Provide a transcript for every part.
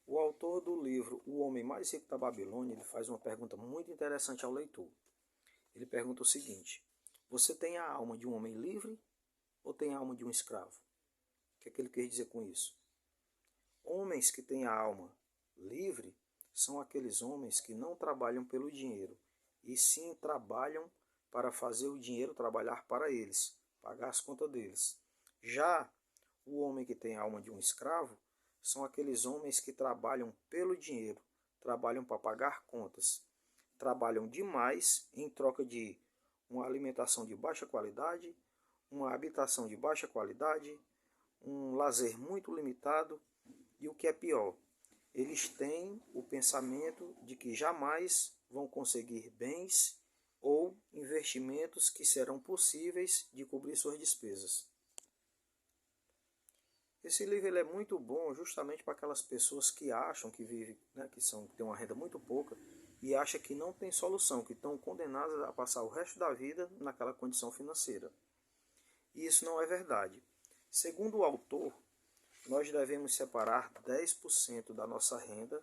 O autor do livro O Homem Mais Rico da Babilônia, ele faz uma pergunta muito interessante ao leitor. Ele pergunta o seguinte: você tem a alma de um homem livre ou tem a alma de um escravo? O que é que ele quer dizer com isso? Homens que têm a alma livre são aqueles homens que não trabalham pelo dinheiro, e sim trabalham para fazer o dinheiro trabalhar para eles, pagar as contas deles. Já o homem que tem a alma de um escravo são aqueles homens que trabalham pelo dinheiro, trabalham para pagar contas, trabalham demais em troca de uma alimentação de baixa qualidade, uma habitação de baixa qualidade, um lazer muito limitado e o que é pior, eles têm o pensamento de que jamais vão conseguir bens ou investimentos que serão possíveis de cobrir suas despesas. Esse livro ele é muito bom justamente para aquelas pessoas que acham que vivem, né, que têm uma renda muito pouca e acham que não tem solução, que estão condenadas a passar o resto da vida naquela condição financeira. E isso não é verdade. Segundo o autor, nós devemos separar 10% da nossa renda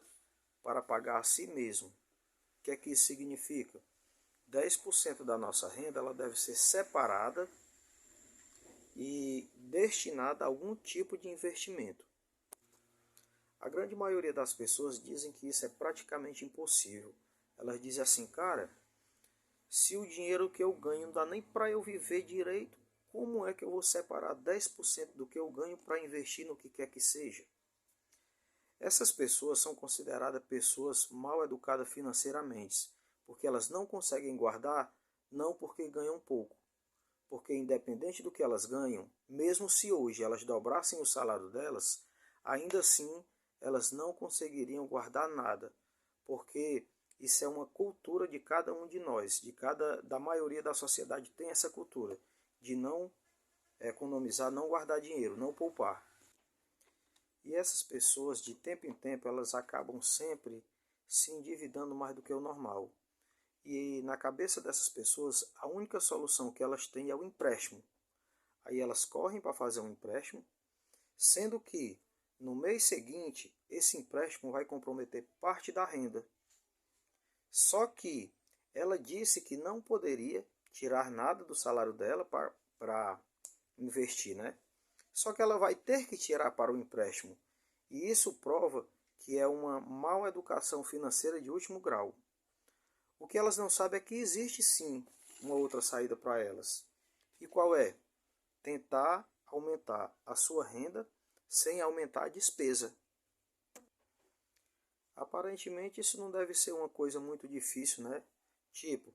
para pagar a si mesmo. O que é que isso significa? 10% da nossa renda ela deve ser separada e destinada a algum tipo de investimento. A grande maioria das pessoas dizem que isso é praticamente impossível. Elas dizem assim, cara, se o dinheiro que eu ganho não dá nem para eu viver direito, como é que eu vou separar 10% do que eu ganho para investir no que quer que seja? Essas pessoas são consideradas pessoas mal educadas financeiramente, porque elas não conseguem guardar, não porque ganham pouco, porque independente do que elas ganham, mesmo se hoje elas dobrassem o salário delas, ainda assim elas não conseguiriam guardar nada, porque isso é uma cultura de cada um de nós, da maioria da sociedade tem essa cultura de não economizar, não guardar dinheiro, não poupar. E essas pessoas, de tempo em tempo, elas acabam sempre se endividando mais do que o normal. E na cabeça dessas pessoas, a única solução que elas têm é o empréstimo. Aí elas correm para fazer um empréstimo, sendo que no mês seguinte, esse empréstimo vai comprometer parte da renda. Só que ela disse que não poderia tirar nada do salário dela para investir, né? Só que ela vai ter que tirar para o empréstimo. E isso prova que é uma mal educação financeira de último grau. O que elas não sabem é que existe sim uma outra saída para elas. E qual é? Tentar aumentar a sua renda sem aumentar a despesa. Aparentemente isso não deve ser uma coisa muito difícil, né? Tipo,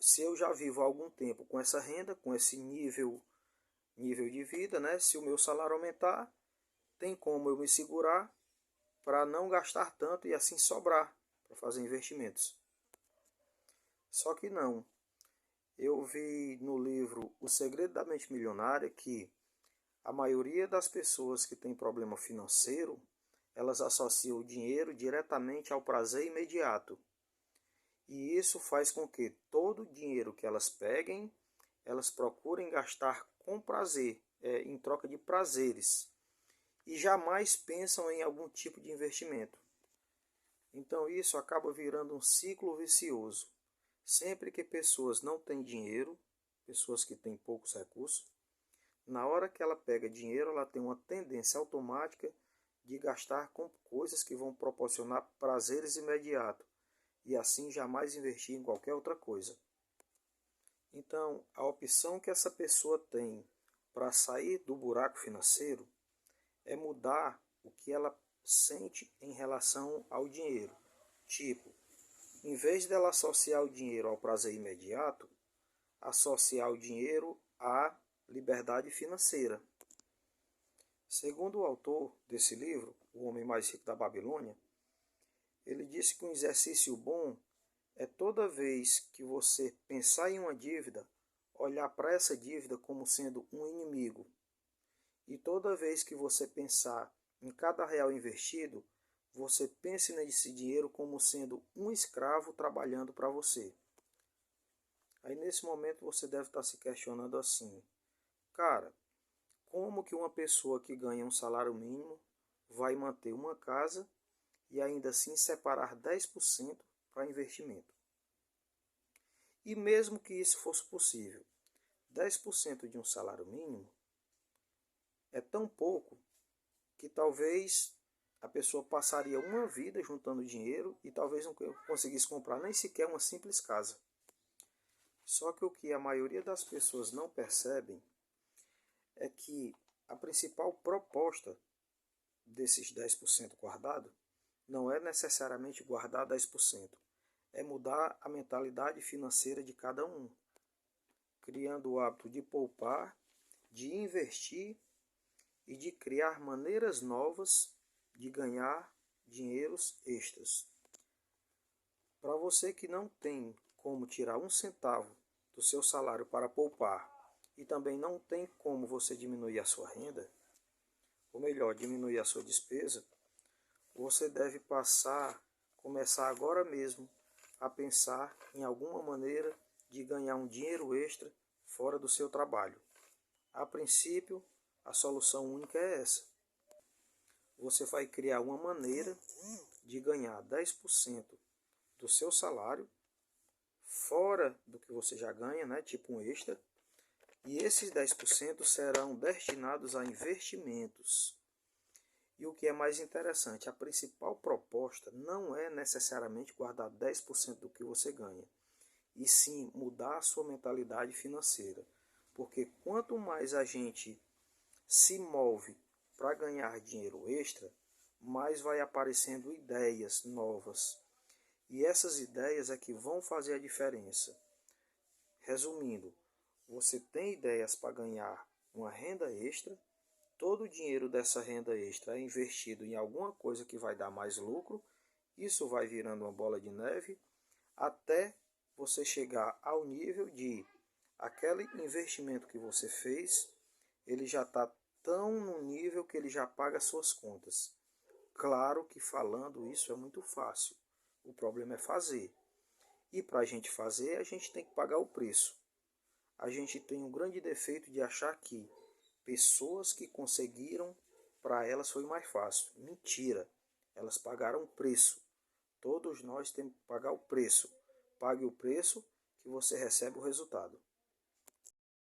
se eu já vivo há algum tempo com essa renda, com esse nível de vida, né? Se o meu salário aumentar, tem como eu me segurar para não gastar tanto e assim sobrar para fazer investimentos. Só que não. Eu vi no livro O Segredo da Mente Milionária que a maioria das pessoas que tem problema financeiro, elas associam o dinheiro diretamente ao prazer imediato. E isso faz com que todo o dinheiro que elas peguem, elas procurem gastar com prazer, em troca de prazeres. E jamais pensam em algum tipo de investimento. Então isso acaba virando um ciclo vicioso. Sempre que pessoas não têm dinheiro, pessoas que têm poucos recursos, na hora que ela pega dinheiro, ela tem uma tendência automática de gastar com coisas que vão proporcionar prazeres imediatos e assim jamais investir em qualquer outra coisa. Então, a opção que essa pessoa tem para sair do buraco financeiro é mudar o que ela sente em relação ao dinheiro. Tipo, em vez dela associar o dinheiro ao prazer imediato, associar o dinheiro à liberdade financeira. Segundo o autor desse livro, O Homem Mais Rico da Babilônia, ele disse que um exercício bom é toda vez que você pensar em uma dívida, olhar para essa dívida como sendo um inimigo. E toda vez que você pensar em cada real investido, você pense nesse dinheiro como sendo um escravo trabalhando para você. Aí nesse momento você deve estar se questionando assim, cara, como que uma pessoa que ganha um salário mínimo vai manter uma casa e ainda assim separar 10% para investimento. E mesmo que isso fosse possível, 10% de um salário mínimo é tão pouco que talvez a pessoa passaria uma vida juntando dinheiro e talvez não conseguisse comprar nem sequer uma simples casa. Só que o que a maioria das pessoas não percebem é que a principal proposta desses 10% guardado não é necessariamente guardar 10%, é mudar a mentalidade financeira de cada um, criando o hábito de poupar, de investir e de criar maneiras novas de ganhar dinheiros extras. Para você que não tem como tirar um centavo do seu salário para poupar e também não tem como você diminuir a sua renda, ou melhor, diminuir a sua despesa, você deve começar agora mesmo a pensar em alguma maneira de ganhar um dinheiro extra fora do seu trabalho. A princípio, a solução única é essa. Você vai criar uma maneira de ganhar 10% do seu salário fora do que você já ganha, né, tipo um extra, e esses 10% serão destinados a investimentos. E o que é mais interessante, a principal proposta não é necessariamente guardar 10% do que você ganha, e sim mudar a sua mentalidade financeira. Porque quanto mais a gente se move para ganhar dinheiro extra, mais vai aparecendo ideias novas. E essas ideias é que vão fazer a diferença. Resumindo, você tem ideias para ganhar uma renda extra, todo o dinheiro dessa renda extra é investido em alguma coisa que vai dar mais lucro, isso vai virando uma bola de neve, até você chegar ao nível de aquele investimento que você fez, ele já está tão no nível que ele já paga suas contas. Claro que falando isso é muito fácil, o problema é fazer. E para a gente fazer, a gente tem que pagar o preço. A gente tem um grande defeito de achar que pessoas que conseguiram, para elas foi mais fácil. Mentira, elas pagaram o preço. Todos nós temos que pagar o preço. Pague o preço que você recebe o resultado.